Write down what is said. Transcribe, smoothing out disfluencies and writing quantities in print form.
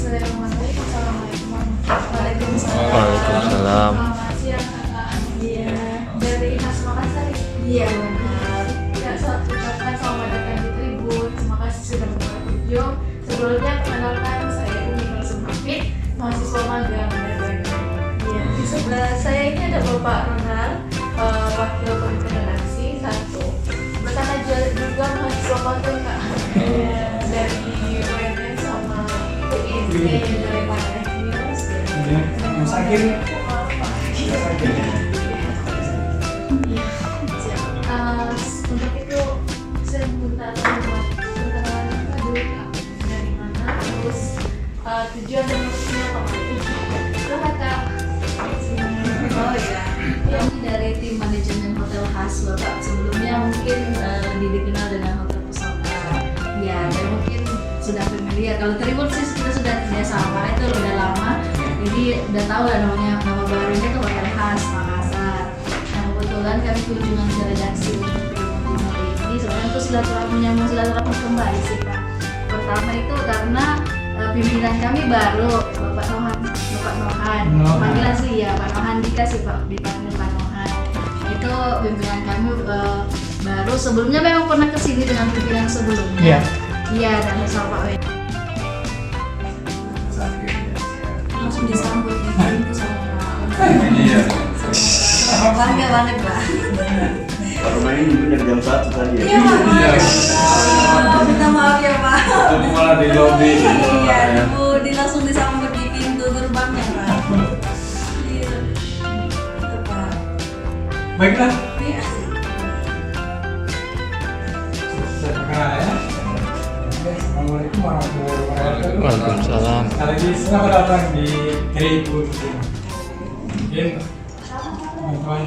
Bismillahirrahmanirrahim. Assalamualaikum warahmatullahi wabarakatuh. Waalaikumsalam. Selamat siang kakak. Iya. Dari khas Makassar. Iya benar. Ya, selamat ucapkan selamat datang di Tribun. Terima kasih sudah berkunjung. Sebelumnya perkenalkan saya Umi Kalsum Hafid, mahasiswa magang dari Bandung. Iya. Di sebelah saya ini ada Bapak Ronald, wakil pemimpin redaksi 1. Bersama juga mahasiswa magang kak. Dari UNN sama UIN dari Partai News. Sakit. Untuk itu saya minta tolong kenalan dulu kak, dari mana, terus tujuan dan maksudnya apa itu? Silahkan kak. Oh ya, kami dari tim manajemen hotel khas Bapak sebelumnya mungkin lebih dikenal dengan Hotel Pesona. Ya, dan mungkin sudah familiar. Kalau Tribun sih kita sudah kerjasama itu udah lama, jadi udah tahu lah namanya, nama barunya itu Hotel Khas Makassar. Nah kebetulan kami kunjungan ke redaksi Tribun Timur ini sebenarnya untuk silaturahmi kembali sih Pak. Pertama itu karena pimpinan kami baru Bapak Nohan, panggilan sih ya Pak Nohan dikasih Pak, dipanggil Pak Nohan. Itu pimpinan kami baru, sebelumnya memang pernah kesini dengan pimpinan sebelumnya. Iya, dan bersama Pak Wen. Langsung disambut di pintu sama Pak. Iya. Bangga banget Pak. Baru main juga dari jam 1 tadi ya? Iya Pak. Minta maaf ya Pak. Tadi malah di lobby. Iya, langsung disambut di pintu gerbangnya Pak. Iya. Itu Pak. Baiklah. Iya. Saya perkenalkan ya. Assalamualaikum warahmatullahi wabarakatuh. Waalaikumsalam. Kali ini selamat datang di Tribun. Mungkin teman-teman dari